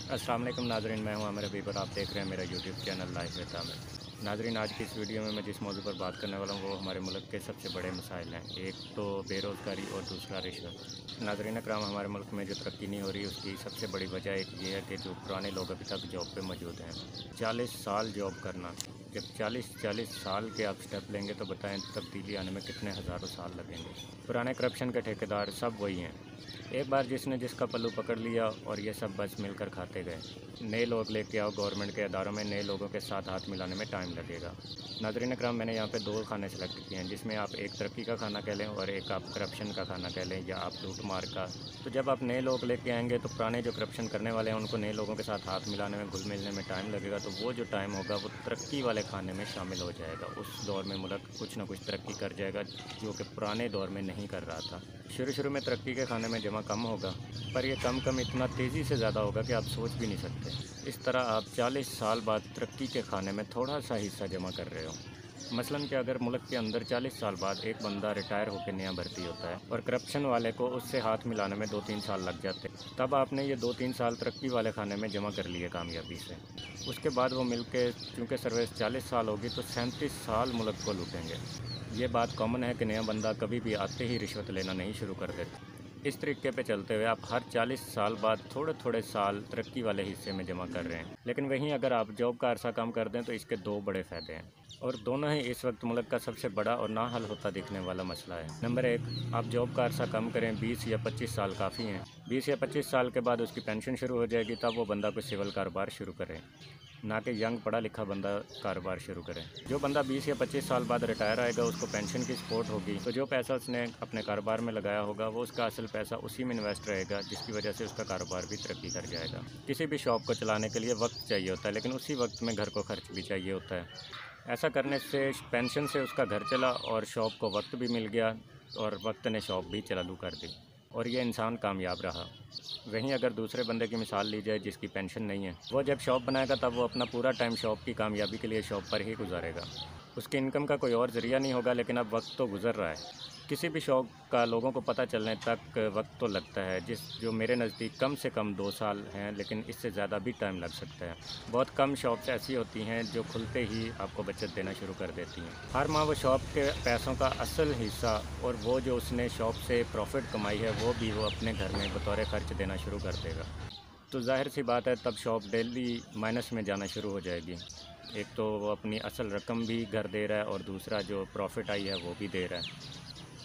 अस्सलाम वालेकुम नाज़रीन, मैं हूं आमिर हबीब और आप देख रहे हैं मेरा YouTube channel life with Aamir. नाज़रीन, आज की इस वीडियो में मैं जिस मौजू पर बात करने वाला हूं वो हमारे मुल्क के सबसे बड़े मसाइल हैं। एक तो बेरोज़गारी और दूसरा रिश्वत। नाज़रीन अकराम, हमारे मुल्क में जो तरक्की नहीं हो रही उसकी सबसे बड़ी वजह एक ये है कि जो पुराने लोग अभी तक जॉब पे मौजूद हैं। 40 साल जॉब करना, जब 40 साल के आप स्टेप लेंगे तो बताएं तब्दीली आने में कितने हज़ारों साल लगेंगे। पुराने करप्शन के ठेकेदार सब वही हैं। एक बार जिसने जिसका पल्लू पकड़ लिया और ये सब बस मिलकर खाते गए। नए लोग लेके आओ गवर्नमेंट के अदारों में, नए लोगों के साथ हाथ मिलाने में टाइम लगेगा। नाज़रीन अकराम, मैंने यहाँ पे दो खाने सेलेक्ट किए हैं, जिसमें आप एक तरक्की का खाना कह लें और एक आप करप्शन का खाना कह लें या आप लूट मार का। तो जब आप नए लोग लेके आएंगे तो पुराने जो करप्शन करने वाले हैं उनको नए लोगों के साथ हाथ मिलाने में, घुल मिलने में टाइम लगेगा। तो वो जो टाइम होगा वो तरक्की वाले खाने में शामिल हो जाएगा। उस दौर में मुल्क कुछ ना कुछ तरक्की कर जाएगा जो कि पुराने दौर में नहीं कर रहा था। शुरू में तरक्की के खाने में जमा कम होगा, पर यह कम इतना तेज़ी से ज़्यादा होगा कि आप सोच भी नहीं सकते। इस तरह आप 40 साल बाद तरक्की के खाने में थोड़ा सा हिस्सा जमा कर रहे हो। मसलन कि अगर मुल्क के अंदर 40 साल बाद एक बंदा रिटायर होकर नया भर्ती होता है और करप्शन वाले को उससे हाथ मिलाने में 2-3 साल लग जाते, तब आपने ये 2-3 साल तरक्की वाले खाने में जमा कर लिए कामयाबी से। उसके बाद वो मिल के, चूँकि सर्विस 40 साल होगी तो 37 साल मुल्क को लूटेंगे। ये बात कॉमन है कि नया बंदा कभी भी आते ही रिश्वत लेना नहीं शुरू कर देता। इस तरीके पे चलते हुए आप हर 40 साल बाद थोड़े थोड़े साल तरक्की वाले हिस्से में जमा कर रहे हैं। लेकिन वहीं अगर आप जॉब का अरसा कम कर दें तो इसके दो बड़े फ़ायदे हैं, और दोनों ही इस वक्त मुल्क का सबसे बड़ा और ना हल होता दिखने वाला मसला है। नंबर एक, आप जॉब का अरसा कम करें, 20 या 25 साल काफ़ी हैं। 20 या 25 साल के बाद उसकी पेंशन शुरू हो जाएगी, तब वो बंदा कोई सिविल कारोबार शुरू करे, ना कि यंग पढ़ा लिखा बंदा कारोबार शुरू करे। जो बंदा 20 या 25 साल बाद रिटायर आएगा उसको पेंशन की सपोर्ट होगी, तो जो पैसा उसने अपने कारोबार में लगाया होगा वो उसका असल पैसा उसी में इन्वेस्ट रहेगा, जिसकी वजह से उसका कारोबार भी तरक्की कर जाएगा। किसी भी शॉप को चलाने के लिए वक्त चाहिए होता है, लेकिन उसी वक्त में घर को खर्च भी चाहिए होता है। ऐसा करने से पेंशन से उसका घर चला और शॉप को वक्त भी मिल गया और वक्त ने शॉप भी चालू कर दी, और ये इंसान कामयाब रहा। वहीं अगर दूसरे बंदे की मिसाल ली जाए जिसकी पेंशन नहीं है, वो जब शॉप बनाएगा तब वो अपना पूरा टाइम शॉप की कामयाबी के लिए शॉप पर ही गुजारेगा। उसकी इनकम का कोई और ज़रिया नहीं होगा, लेकिन अब वक्त तो गुज़र रहा है। किसी भी शौक का लोगों को पता चलने तक वक्त तो लगता है, जो मेरे नज़दीक कम से कम 2 साल हैं, लेकिन इससे ज़्यादा भी टाइम लग सकता है। बहुत कम शॉप्स ऐसी होती हैं जो खुलते ही आपको बचत देना शुरू कर देती हैं। हर माह वो शॉप के पैसों का असल हिस्सा और वो जो उसने शॉप से प्रॉफिट कमाई है वो भी वो अपने घर में बतौर खर्च देना शुरू कर देगा। तो ज़ाहिर सी बात है, तब शॉप डेली माइनस में जाना शुरू हो जाएगी। एक तो वो अपनी असल रकम भी घर दे रहा है और दूसरा जो प्रॉफिट आई है वो भी दे रहा है,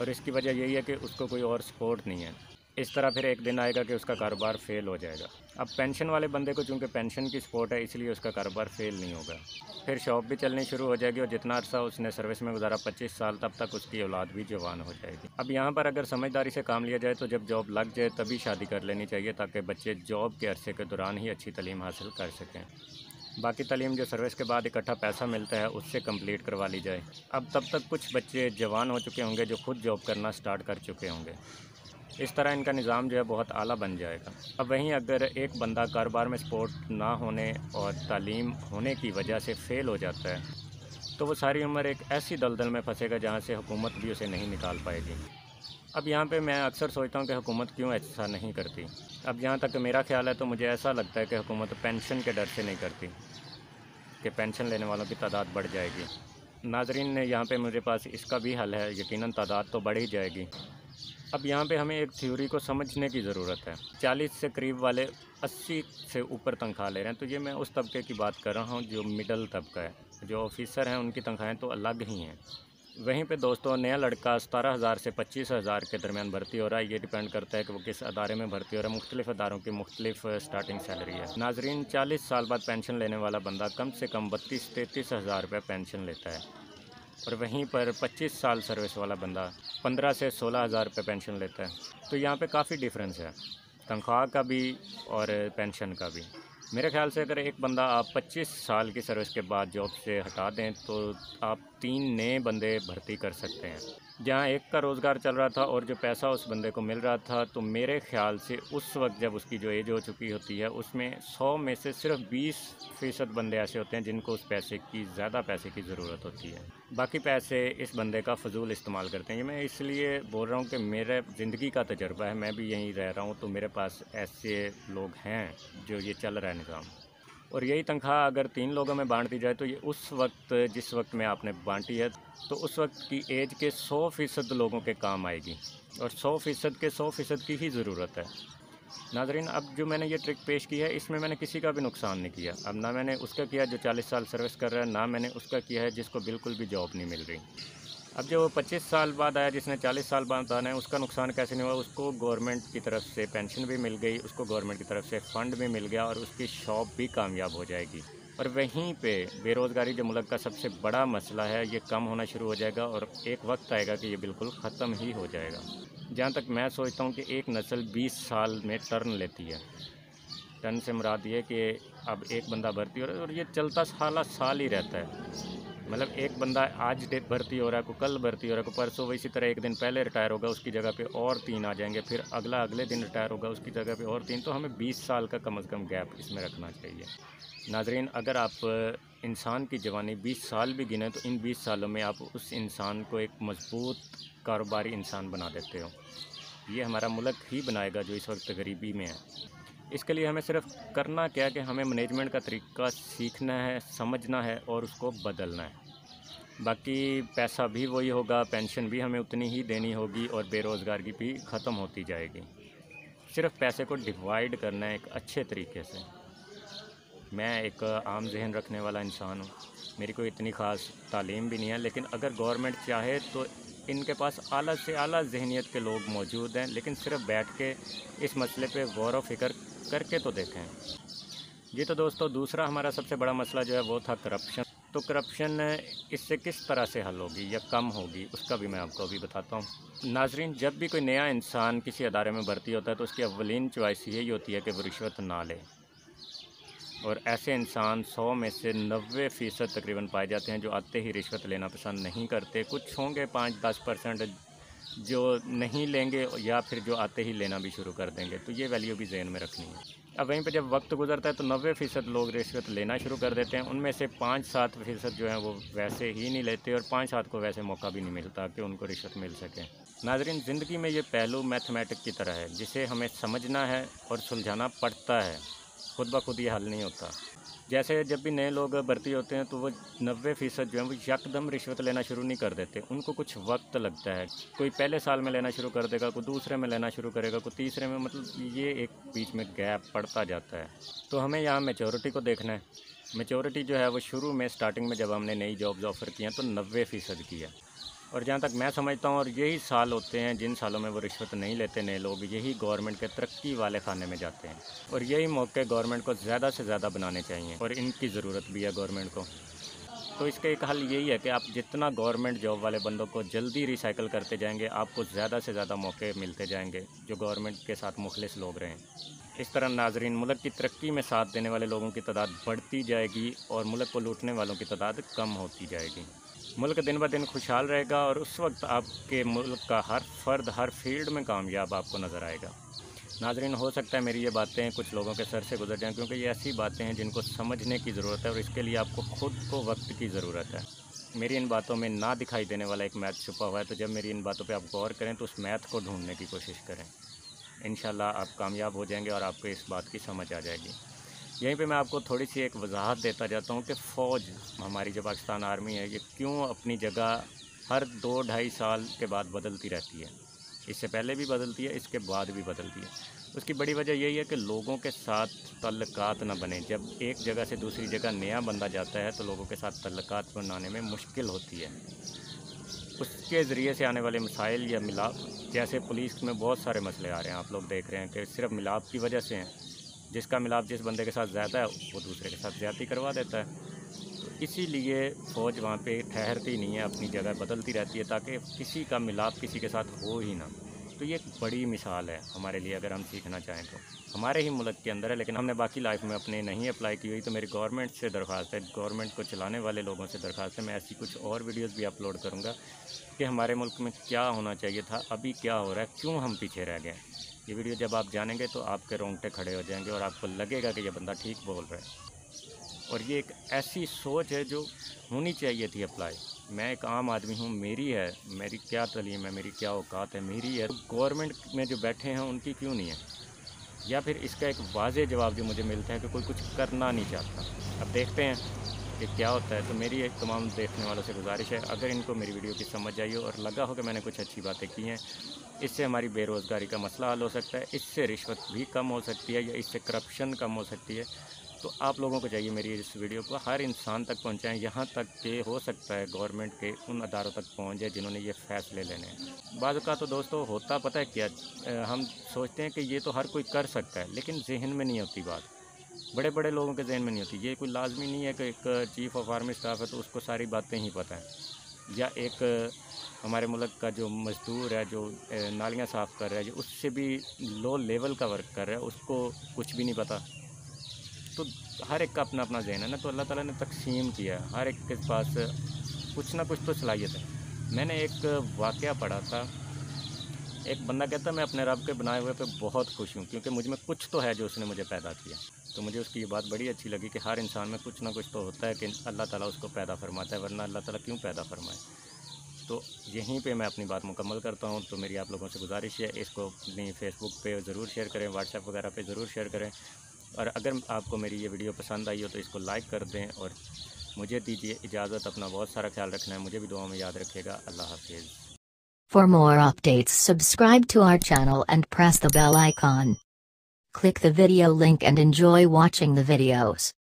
और इसकी वजह यही है कि उसको कोई और सपोर्ट नहीं है। इस तरह फिर एक दिन आएगा कि उसका कारोबार फ़ेल हो जाएगा। अब पेंशन वाले बंदे को चूँकि पेंशन की सपोर्ट है, इसलिए उसका कारोबार फ़ेल नहीं होगा। फिर शॉप भी चलनी शुरू हो जाएगी और जितना अरसा उसने सर्विस में गुजारा 25 साल, तब तक उसकी औलाद भी जवान हो जाएगी। अब यहाँ पर अगर समझदारी से काम लिया जाए तो जब जॉब लग जाए तभी शादी कर लेनी चाहिए, ताकि बच्चे जॉब के अरसे के दौरान ही अच्छी तालीम हासिल कर सकें। बाकी तालीम जो सर्विस के बाद इकट्ठा पैसा मिलता है उससे कंप्लीट करवा ली जाए। अब तब तक कुछ बच्चे जवान हो चुके होंगे जो खुद जॉब करना स्टार्ट कर चुके होंगे। इस तरह इनका निज़ाम जो है बहुत आला बन जाएगा। अब वहीं अगर एक बंदा कारोबार में सपोर्ट ना होने और तालीम होने की वजह से फ़ेल हो जाता है, तो वो सारी उम्र एक ऐसी दलदल में फंसेगा जहाँ से हुकूमत भी उसे नहीं निकाल पाएगी। अब यहाँ पे मैं अक्सर सोचता हूँ कि हुकूमत क्यों ऐसा नहीं करती। अब जहाँ तक मेरा ख़्याल है तो मुझे ऐसा लगता है कि हुकूमत पेंशन के डर से नहीं करती कि पेंशन लेने वालों की तादाद बढ़ जाएगी। नाज़रीन, यहाँ पे मेरे पास इसका भी हल है, यकीनन तादाद तो बढ़ ही जाएगी। अब यहाँ पे हमें एक थ्योरी को समझने की ज़रूरत है। 40 से करीब वाले 80 से ऊपर तनख्वाह ले रहे हैं, तो ये मैं उस तबके की बात कर रहा हूँ जो मिडल तबका है। जो ऑफिसर हैं उनकी तनख्वाहें तो अलग ही हैं। वहीं पे दोस्तों, नया लड़का 17,000 से 25,000 के दरमियान भर्ती हो रहा है। ये डिपेंड करता है कि वो किस अदारे में भर्ती हो रहा है। मुख्तलिफ़ अदारों की मुख्तलिफ स्टार्टिंग सैलरी है। नाजरीन, 40 साल बाद पेंशन लेने वाला बंदा कम से कम 32-33 हज़ार रुपये पेंशन लेता है, और वहीं पर 25 साल सर्विस वाला बंदा 15 से 16 हज़ार रुपये पेंशन लेता है। तो यहाँ पे काफ़ी डिफरेंस है, तनख्वाह का भी और पेंशन का भी। मेरे ख़्याल से अगर एक बंदा आप 25 साल की सर्विस के बाद जॉब से हटा दें तो आप 3 नए बंदे भर्ती कर सकते हैं। जहाँ एक का रोज़गार चल रहा था और जो पैसा उस बंदे को मिल रहा था, तो मेरे ख़्याल से उस वक्त जब उसकी जो एज हो चुकी होती है, उसमें 100 में से सिर्फ 20% बंदे ऐसे होते हैं जिनको उस पैसे की ज़्यादा पैसे की ज़रूरत होती है। बाकी पैसे इस बंदे का फ़जूल इस्तेमाल करते हैं। ये मैं इसलिए बोल रहा हूँ कि मेरे ज़िंदगी का तजर्बा है, मैं भी यहीं रह रहा हूँ, तो मेरे पास ऐसे लोग हैं जो ये चल रहा है निज़ाम। और यही तनख्वाह अगर 3 लोगों में बाँट दी जाए, तो ये उस वक्त जिस वक्त में आपने बाँटी है, तो उस वक्त की एज के 100% लोगों के काम आएगी और 100% के 100% की ही ज़रूरत है। नाज़रीन, अब जो मैंने ये ट्रिक पेश की है, इसमें मैंने किसी का भी नुकसान नहीं किया। अब ना मैंने उसका किया जो 40 साल सर्विस कर रहा है, ना मैंने उसका किया है जिसको बिल्कुल भी जॉब नहीं मिल रही। अब जो 25 साल बाद आया, जिसने 40 साल बाद आना है, उसका नुकसान कैसे नहीं हुआ? उसको गवर्नमेंट की तरफ से पेंशन भी मिल गई, उसको गवर्नमेंट की तरफ से फ़ंड भी मिल गया और उसकी शॉप भी कामयाब हो जाएगी। और वहीं पे बेरोज़गारी जो मुल्क का सबसे बड़ा मसला है, ये कम होना शुरू हो जाएगा और एक वक्त आएगा कि ये बिल्कुल ख़त्म ही हो जाएगा। जहाँ तक मैं सोचता हूँ कि एक नस्ल 20 साल में टर्न लेती है। टर्न से मुराद ये है कि अब एक बंदा भर्ती हो रहा है और ये चलता साला साल ही रहता है। मतलब एक बंदा आज भर्ती हो रहा है, को कल भर्ती हो रहा है, को परसों, इसी तरह एक दिन पहले रिटायर होगा, उसकी जगह पे और 3 आ जाएंगे, फिर अगला अगले दिन रिटायर होगा, उसकी जगह पे और 3। तो हमें 20 साल का कम से कम गैप इसमें रखना चाहिए। नाजरीन, अगर आप इंसान की जवानी 20 साल भी गिने, तो इन 20 सालों में आप उस इंसान को एक मजबूत कारोबारी इंसान बना देते हो। ये हमारा मुल्क ही बनाएगा जो इस वक्त गरीबी में है। इसके लिए हमें सिर्फ करना क्या है कि हमें मैनेजमेंट का तरीका सीखना है, समझना है और उसको बदलना है। बाकी पैसा भी वही होगा, पेंशन भी हमें उतनी ही देनी होगी और बेरोज़गारी भी ख़त्म होती जाएगी। सिर्फ पैसे को डिवाइड करना है एक अच्छे तरीके से। मैं एक आम जहन रखने वाला इंसान हूँ, मेरी कोई इतनी ख़ास तालीम भी नहीं है, लेकिन अगर गवर्नमेंट चाहे तो इनके पास आला से आला जहनीत के लोग मौजूद हैं, लेकिन सिर्फ बैठ के इस मसले पे गौर व फिक्र करके तो देखें। जी तो दोस्तों, दूसरा हमारा सबसे बड़ा मसला जो है वो था करप्शन। तो करप्शन इससे किस तरह से हल होगी या कम होगी, उसका भी मैं आपको अभी बताता हूँ। नाजरीन, जब भी कोई नया इंसान किसी अदारे में भर्ती होता है तो उसकी अव्वलीन चॉइस यही होती है कि वो रिश्वत ना ले। और ऐसे इंसान 100 में से 90% तकरीबन पाए जाते हैं जो आते ही रिश्वत लेना पसंद नहीं करते। कुछ होंगे 5-10% जो नहीं लेंगे या फिर जो आते ही लेना भी शुरू कर देंगे। तो ये वैल्यू भी ज़हन में रखनी है। अब वहीं पे जब वक्त गुजरता है तो 90% लोग रिश्वत लेना शुरू कर देते हैं। उनमें से 5-7% जो हैं वो वैसे ही नहीं लेते और 5-7 को वैसे मौका भी नहीं मिलता कि उनको रिश्वत मिल सके। नाज़रीन, ज़िंदगी में ये पहलू मैथमेटिक की तरह है जिसे हमें समझना है और सुलझाना पड़ता है। खुद ब खुद ये हल नहीं होता। जैसे जब भी नए लोग भर्ती होते हैं तो वो 90% जो है वो यकदम रिश्वत लेना शुरू नहीं कर देते। उनको कुछ वक्त लगता है। कोई पहले साल में लेना शुरू कर देगा, कोई दूसरे में लेना शुरू करेगा, कोई तीसरे में, मतलब ये एक बीच में गैप पड़ता जाता है। तो हमें यहाँ मैच्योरिटी को देखना है। मैच्योरिटी जो है वो शुरू में स्टार्टिंग में जब हमने नई जॉब्स ऑफ़र की हैं तो 90% की है। और जहाँ तक मैं समझता हूँ, और यही साल होते हैं जिन सालों में वो रिश्वत नहीं लेते नए लोग, यही गवर्नमेंट के तरक्की वाले खाने में जाते हैं। और यही मौके गवर्नमेंट को ज़्यादा से ज़्यादा बनाने चाहिए और इनकी ज़रूरत भी है गवर्नमेंट को। तो इसका एक हल यही है कि आप जितना गवर्नमेंट जॉब वाले बंदों को जल्दी रिसाइकिल करते जाएंगे, आपको ज़्यादा से ज़्यादा मौके मिलते जाएंगे जो गवर्नमेंट के साथ मुखलिस लोग रहें। इस तरह नाजरीन, मुल्क की तरक्की में साथ देने वाले लोगों की तादाद बढ़ती जाएगी और मुल्क को लूटने वालों की तादाद कम होती जाएगी। मुल्क दिन ब दिन खुशहाल रहेगा और उस वक्त आपके मुल्क का हर फर्द हर फील्ड में कामयाब आपको नज़र आएगा। नाजरीन, हो सकता है मेरी ये बातें कुछ लोगों के सर से गुजर जाएं, क्योंकि ये ऐसी बातें हैं जिनको समझने की ज़रूरत है और इसके लिए आपको खुद को वक्त की ज़रूरत है। मेरी इन बातों में ना दिखाई देने वाला एक मैथ छुपा हुआ है, तो जब मेरी इन बातों पे आप गौर करें तो उस मैथ को ढूंढने की कोशिश करें। इंशाल्लाह आप कामयाब हो जाएंगे और आपको इस बात की समझ आ जाएगी। यहीं पे मैं आपको थोड़ी सी एक वजाहत देता जाता हूँ कि फ़ौज, हमारी जो पाकिस्तान आर्मी है, ये क्यों अपनी जगह हर 2-2.5 साल के बाद बदलती रहती है। इससे पहले भी बदलती है, इसके बाद भी बदलती है। उसकी बड़ी वजह यही है कि लोगों के साथ तल्लुकात न बने। जब एक जगह से दूसरी जगह नया बंदा जाता है तो लोगों के साथ तल्लुकात बनाने में मुश्किल होती है। उसके ज़रिए से आने वाले मसाइल या मिलाप, जैसे पुलिस में बहुत सारे मसले आ रहे हैं, आप लोग देख रहे हैं कि सिर्फ मिलाप की वजह से हैं। जिसका मिलाप जिस बंदे के साथ ज़्यादा है वो दूसरे के साथ ज़्यादती करवा देता है। तो इसीलिए फ़ौज वहाँ पे ठहरती नहीं है, अपनी जगह बदलती रहती है ताकि किसी का मिलाप किसी के साथ हो ही ना। तो ये एक बड़ी मिसाल है हमारे लिए, अगर हम सीखना चाहें तो। हमारे ही मुल्क के अंदर है, लेकिन हमने बाकी लाइफ में अपने नहीं अप्लाई की हुई। तो मेरी गवर्नमेंट से दरख्वास्त है, गवर्नमेंट को चलाने वाले लोगों से दरख्वास्त है, मैं ऐसी कुछ और वीडियोज़ भी अपलोड करूँगा کہ ہمارے ملک میں کیا ہونا چاہیے تھا، ابھی کیا ہو رہا ہے، کیوں ہم پیچھے رہ گئے. یہ ویڈیو جب آپ جانیں گے تو آپ کے رونگٹے کھڑے ہو جائیں گے اور آپ کو لگے گا کہ یہ بندہ ٹھیک بول رہا ہے. اور یہ ایک ایسی سوچ ہے جو ہونی چاہیے تھی اپلائی. میں ایک عام آدمی ہوں، میری ہے، میری کیا تعلیم ہے، میری کیا اوقات ہے، میری ہے. گورنمنٹ میں جو بیٹھے ہیں ان کی کیوں نہیں ہے؟ یا پھر اس کا ایک واضح جواب جو مجھے ملتا ہے کہ کوئی کچھ کرنا نہیں چاہتا. اب دیکھتے ہیں کہ کیا ہوتا ہے. تو میری ایک تمام دیکھنے والوں سے گزارش ہے، اگر ان کو میری ویڈیو کی سمجھ آئی ہو اور لگا ہو کہ میں نے کچھ اچھی باتیں کی ہیں، اس سے ہماری بے روزگاری کا مسئلہ حل ہو سکتا ہے، اس سے رشوت بھی کم ہو سکتی ہے، یا اس سے کرپشن کم ہو سکتی ہے، تو آپ لوگوں کو چاہیے میری اس ویڈیو کو ہر انسان تک پہنچائیں، یہاں تک کہ ہو سکتا ہے گورنمنٹ کے ان اداروں تک پہنچ جائے جنہوں نے یہ فیصلے لینے ہیں. بعض اوقات تو دوستو ہوتا پتہ ہے کیا، ہم سوچتے ہیں کہ یہ تو ہر کوئی کر سکتا ہے، لیکن ذہن میں نہیں ہوتی بات. بڑے بڑے لوگوں کے ذہن میں نہیں ہوتی. یہ کوئی لازمی نہیں ہے کہ ایک چیف آف آرمی اسٹاف ہے تو اس کو ساری باتیں ہی پتہ ہیں، یا ایک ہمارے ملک کا جو مزدور ہے جو نالیاں صاف کر رہا ہے، جو اس سے بھی لو لیول کا ورک کر رہا ہے، اس کو کچھ بھی نہیں پتہ. تو ہر ایک کا اپنا اپنا ذہن ہے نا. تو اللہ تعالیٰ نے تقسیم کیا ہے، ہر ایک کے پاس کچھ نہ کچھ تو صلاحیت ہے. میں نے ایک واقعہ پڑھا تھا، ایک بندہ کہتا ہے میں اپنے رب کے بنائے ہوئے پہ بہت خوش ہوں کیونکہ مجھ میں کچھ تو ہے جو اس نے مجھے پیدا کیا. تو مجھے اس کی یہ بات بڑی اچھی لگی کہ ہر انسان میں کچھ نہ کچھ تو ہوتا ہے کہ اللہ تعالیٰ اس کو پیدا فرماتا ہے، ورنہ اللہ تعالیٰ کیوں پیدا فرمائے. تو یہیں پہ میں اپنی بات مکمل کرتا ہوں. تو میری آپ لوگوں سے گزارش ہے، اس کو اپنی فیس بک پہ ضرور شیئر کریں، واٹس ایپ وغیرہ پہ ضرور شیئر کریں. اور اگر آپ کو میری یہ ویڈیو پسند آئی ہو تو اس کو لائک کر دیں، اور مجھے دیجیے اجازت. اپنا بہت سارا خیال رکھنا ہے، مجھے بھی دعاؤں میں یاد رکھے گا. اللہ حافظ. For more updates, subscribe to our channel and press the bell icon. Click the video link and enjoy watching the videos.